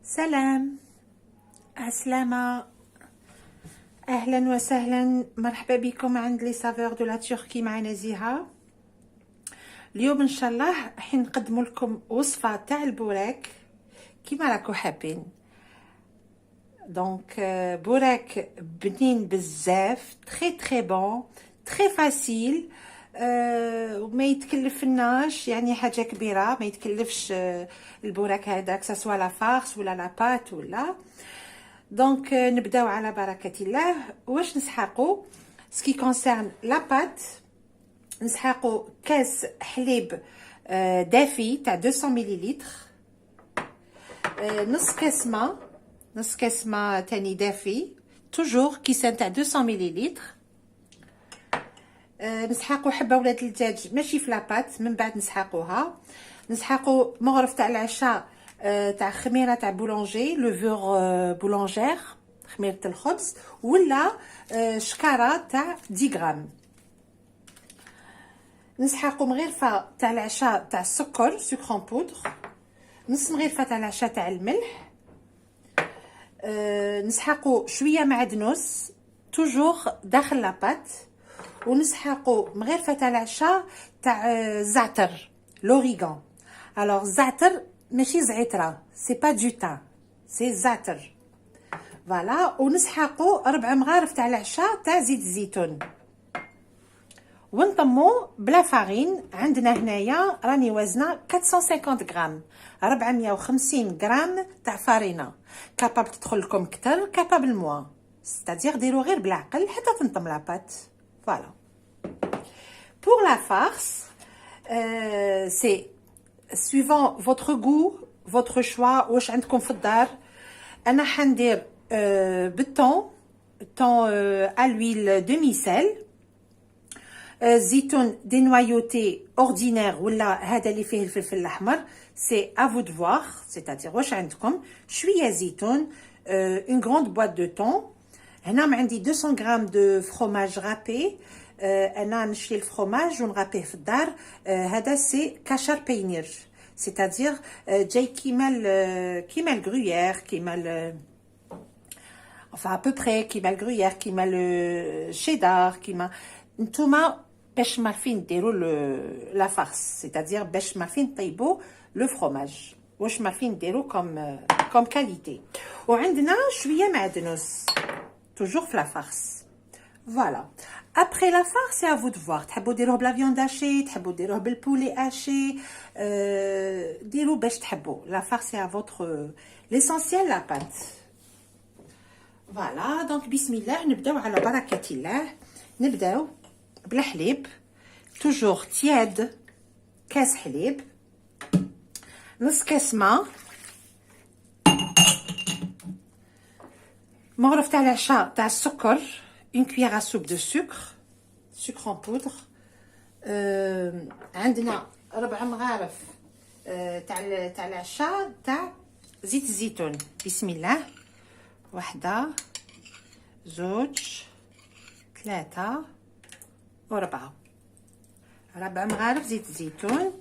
سلام. عسلامة. أهلا وسهلا، مرحبا بكم عند لي سافور دو لا تركي مع نزيهة. اليوم إن شاء الله حين نقدم لكم وصفة تاع البوراك كيما راكو حابين. دونك بوراك بنين بزاف، تري بون، تري فاسيل، وما يتكلفناش يعني حاجة كبيرة، ما يتكلفش البوراك هذا كسوا لا فارس ولا لا بات ولا. دونك نبداو على بركة الله. واش نسحقو؟ سكي كونسيرن لا بات، نسحقو كاس حليب دافي تاع 200 مليلتر، نص كاس ما تاني دافي، توجور كيسان تاع 200 مليلتر. نسحقو حبه ولاد الدجاج ماشي في لاباط، من بعد نسحقو مغرف تاع العشاء تاع خميره تاع بولونجي، لوفور بولونجير، خميره الخبز، ولا شكاره تاع 10 غرام. نسحقو مغرفه تاع العشاء تاع السكر، سكر ان بودر، نص مغرفه تاع العشاء تاع الملح. نسحقو شويه معدنوس توجور داخل لاباط، ونسحقو مغرفه تاع العشاء تاع الزعتر، لوريغان. الوغ الزعتر ماشي زعتره، سي با دو تان، سي زعتر، فوالا. ونسحقو 4 مغارف تاع العشاء تاع زيت الزيتون، ونطمو بلا فارين. عندنا هنايا راني وزنه 450 غرام، 450 غرام تاع فارينه. كابابل تدخل لكم كتر، كابابل موان، ستادير ديرو غير بالعقل حتى تنطم لاباط، فوالا. Pour la farce, c'est suivant votre goût, votre choix. واش عندكم في الدار؟ انا حندير بالطون à l'huile demi sel، زيتون دينوايوتي اوردينير ولا هذا اللي فيه الفلفل الاحمر، سي ا فو دو فوار، سيتادير واش عندكم. شويه زيتون، اون غروند بواط دو طون. هنا عندي 200 غرام دو فروماج رابي، انا نشري الفروماج ونغابيه في الدار. هذا سي كاشر بينير، سيتادير جاي كيما الغرويير، كيما enfin à peu près كيما الغرويير، كيما الشيدار، كيما نتوما باش ما فين ديروا لا فارس، سيتادير باش ما فين طيبوا لو فروماج، واش ما فين ديروا كوم كاليتي. وعندنا شويه معدنوس توجور في لا فارس، فوالا. ابري لا فارس سي ا فو دو فوار، تحبوا ديروه بلا فيوند هاشي، تحبوا ديروه بالبولي هاشي، ديروا باش تحبوا. لا فارس سي ا فوتر، ليسونسيال لا بات، فوالا. دونك بسم الله، نبداو على بركه الله. نبداو بالحليب توجور تياد، كاس حليب، نص كاس ما، مغرف تاع العشاء تاع السكر، اون كويير ا سوب دو سكر ان بودر. عندنا 4 مغارف تاع العشاء تاع زيت الزيتون. بسم الله، 1 2 3 و4، 4 مغارف زيت الزيتون.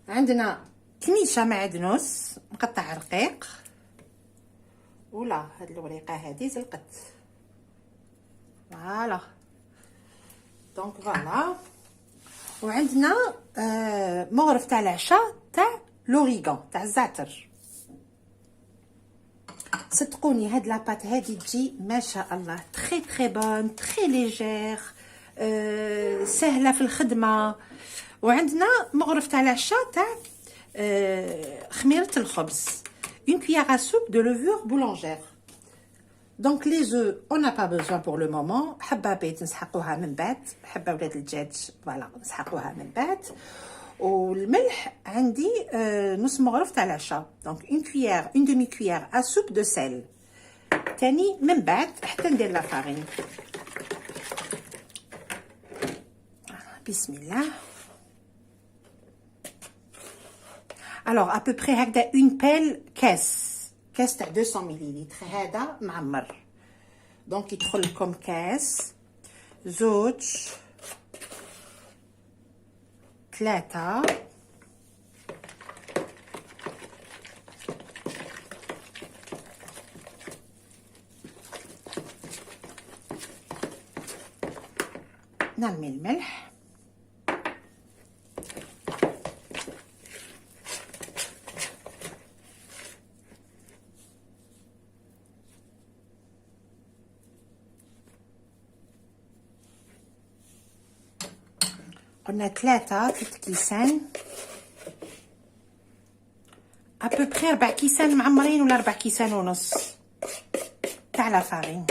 عندنا كميشه معدنوس مقطع رقيق، ولا هاد الوريقه هادي زلقت، فوالا. دونك فوالا. وعندنا مغرف تاع العشاء تاع لوريغان تاع الزعتر. صدقوني هاد لاباط هادي تجي ما شاء الله تري بون، تري ليجير، سهله في الخدمه. وعندنا مغرف تاع العشاء تاع خميره الخبز، une cuillère à soupe de levure boulangère. Donc les œufs on n'a pas besoin pour le moment. حبابيت نسحقوها من بعد، حبه ولاد الدجاج فوالا نسحقوها من بعد. والملح عندي نص مغرف تاع العشاء، دونك une cuillère une demi cuillère à soupe de sel. تاني من بعد حتى ندير لا فارين. بسم الله. alors à peu près هكذا une pelle كاس تاع 200 مليلتر هذا معمر، دونك يدخل لكم كاس، 2 3 نرمي الملح. قلنا 3 كيسان ابوبخي 4 كيسان معمرين ولا 4 كيسان ونص تاع لا فارين.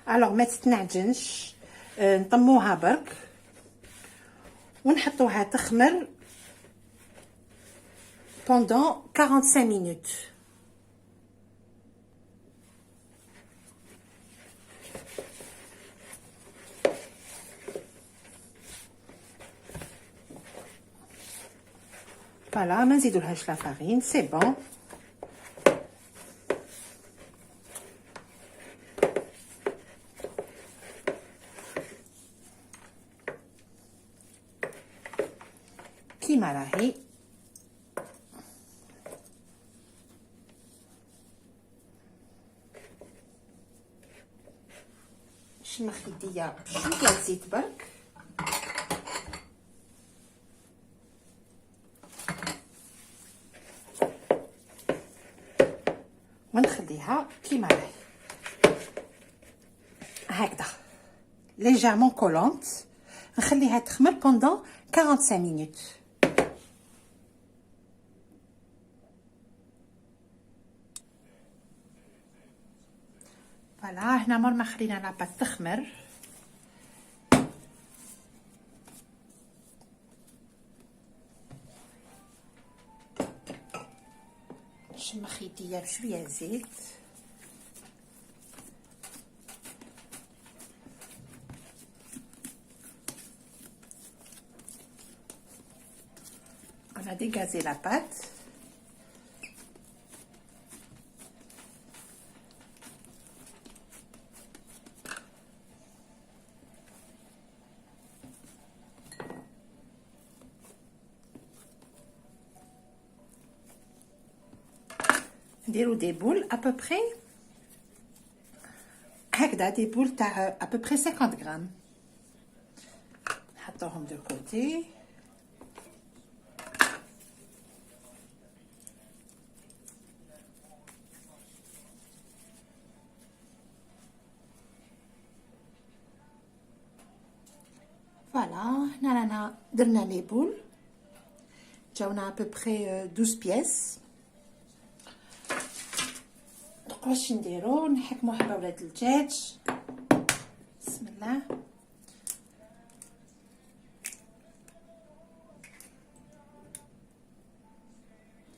الوغ ما تتنعجنش، نطموها برك ونحطوها تخمر pendant 45 minutes. فوالا ما نزيدولهاش لا فارين، سي بون. كيما راهي نشمخ يديا بشويه زيت برك ونخليها كيما راهي هكذا ليجيرمون كولونت. نخليها تخمر بوندون 45 مينوت. فوالا هنا مور ما خلينا لاباط تخمر نشمخ يديا بشويه زيت. On a dégazé la pâte. نديرو دي بول à peu près هكذا، دي بول تاع à peu près 50 غرام. نحطوهم دو كوتي. فوالا هنا رانا درنا لي بول جاونا à peu près 12 بياس. واش نديرو؟ نحكمو حبه ولاد الدجاج. بسم الله.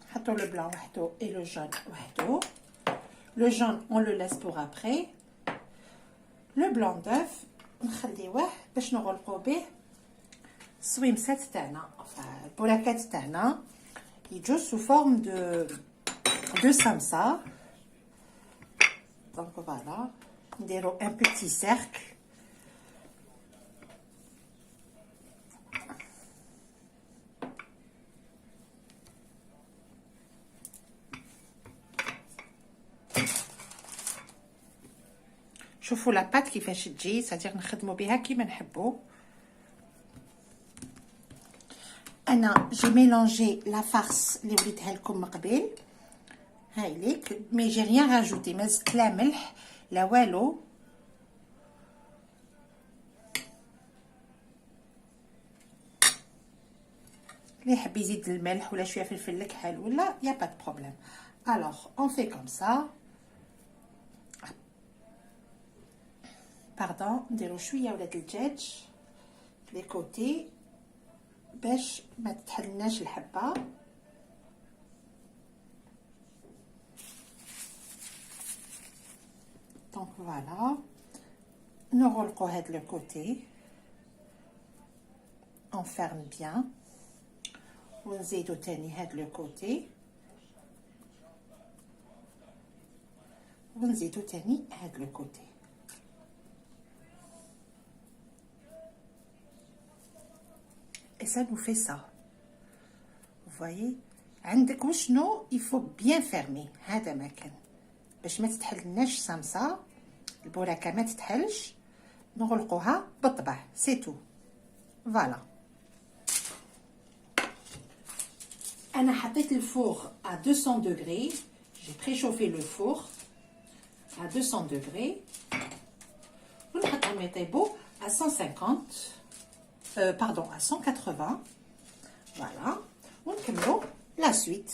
نحطو لو بلان وحدو اي لو جون وحدو. لو جون اون لو لاس بور ابري. لو بلان دوف نخليوه باش نغلقو به الصويمسات تاعنا، البولاكات تاعنا يجو سو فورم دو سمسه. Donc voilà, نديرو un petit cercle. شوفوا لا بات كيفاش تجي، صديق نخدموا بها كيما نحبوا. انا جي ميلونجي لا فارس اللي وريتها لكم من قبل، هاي ليك، مي جي ريان راجوتي، ما زدت لا ملح لا والو. اللي يحب يزيد الملح ولا شويه فلفل الكحل ولا يا با دو بروبليم. الوغ اون في كوم سا. باردون، نديرو شويه ولاد الدجاج لي كوتي باش ما تتحلناش الحبه. دونك فوالا نغلقو هاد لو كوتي، on ferme bien ونزيدو تاني هاد لو كوتي ونزيدو تاني هاد لو كوتي. et ça nous fait ça. vous voyez عندك وشنو il faut bien fermer. هذا ما كان باش ما تتحلناش صامصه، البوراكه ما تتحلش، نغلقوها بالطبع سي تو. فوالا انا حطيت الفور à 200 degrés. j'ai préchauffé le four à 200 degrés ونحطهم يطيبوا à 150 pardon à 180. voilà ونكملوا لا سويت.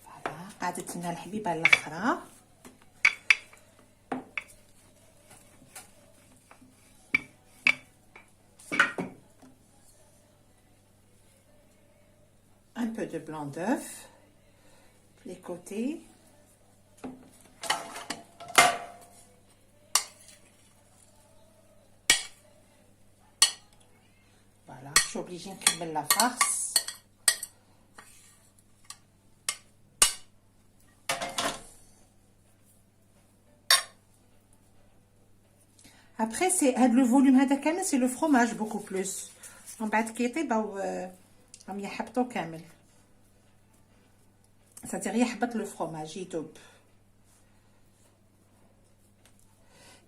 فوالا قعدت لنا الحبيبه الاخرى. un peu de blanc d'œuf les côtés. voilà je suis obligée نكمل la farce. après c'est le volume هذا كامل c'est le fromage beaucoup plus. من بعد كي يطيبوا راهم يحبطوا كامل. c'est-à-dire يحبط لو فروماج يذوب.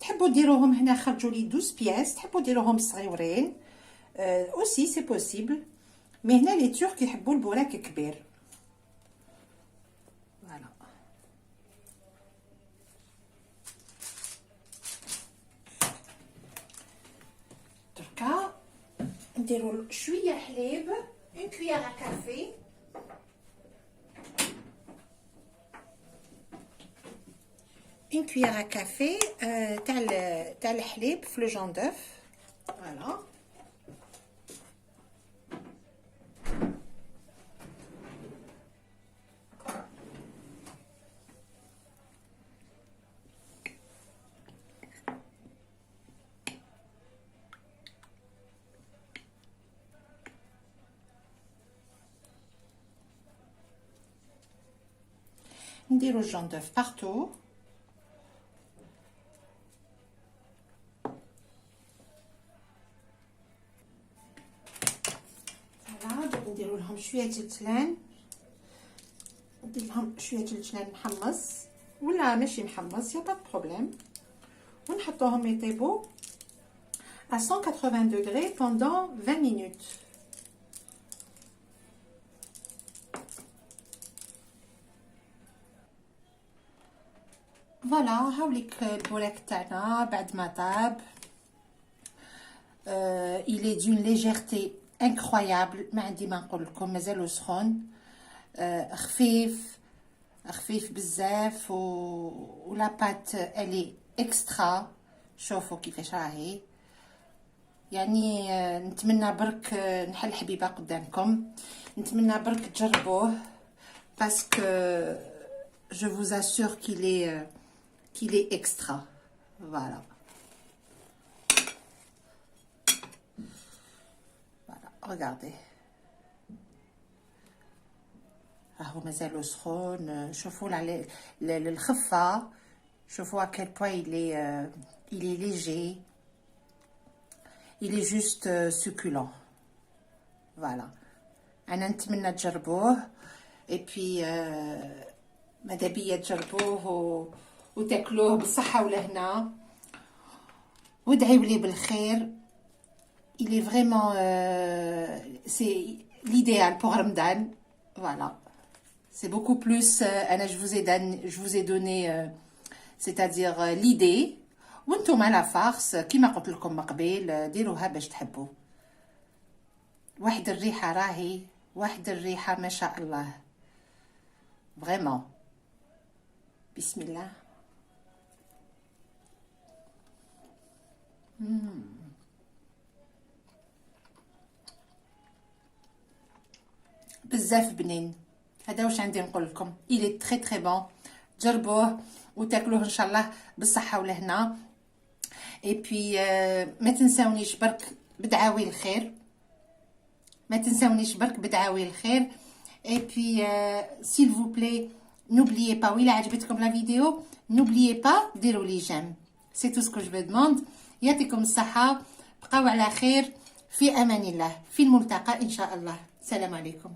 تحبوا ديروهم هنا خرجوا لي 12 بياس، تحبوا ديروهم صغيورين اوسي سي بوسيبل، مي هنا لي تورك يحبوا البوراك كبير. فوالا دركا نديروا شويه حليب، اون كويير à café. une cuillère à café تاع الحليب في لو جون دوف. فوالا نديرو الجون دوف بارتو. نديرو لهم شويه جلجلان، ندير لهم شويه جلجلان محمص ولا ماشي محمص يا با بروبليم، ونحطوهم يطيبوا à 180 degrés pendant 20 minutes. فوالا هاوليك البوراك تاعنا بعد ما طاب. il est d'une légèreté incroyable. ما عندي ما نقول لكم، مازالو سخون، خفيف بزاف ولا بات الي اكسترا. شوفوا كيفاش راهي، يعني نتمنى برك نحل حبيبه قدامكم، نتمنى برك تجربوه باسكو je vous assure qu'il est extra. voilà regardez راهو مازالو سخون. شوفوا الخفه، شوفوا à quel point il est léger, il est juste succulent. voilà انا نتمنى تجربوه et puis ماذا بيا تجربوه وتاكلوه بالصحه والهنا، وادعيوا لي بالخير. il est vraiment c'est l'idéal pour Ramadan. voilà c'est beaucoup plus انا je vous ai donné c'est-à-dire l'idée، وانتم على فارس كيما قلت لكم من قبل ديروها باش تحبوا. واحد الريحه راهي، واحد الريحه ما شاء الله vraiment. بسم الله. بزاف بنين. هذا واش عندي نقول لكم. il est très très bon. جربوه وتاكلوه ان شاء الله بالصحه والهنا. et puis ما تنساونيش برك بدعاوي الخير، ما تنساونيش برك بدعاوي الخير. et puis s'il vous plaît n'oubliez pas، وإلا عجبتكم لا فيديو n'oubliez pas ديروا لي جيم. c'est tout ce que je vous demande. يعطيكم الصحه، بقاو على خير، في امان الله، في الملتقى ان شاء الله. السلام عليكم.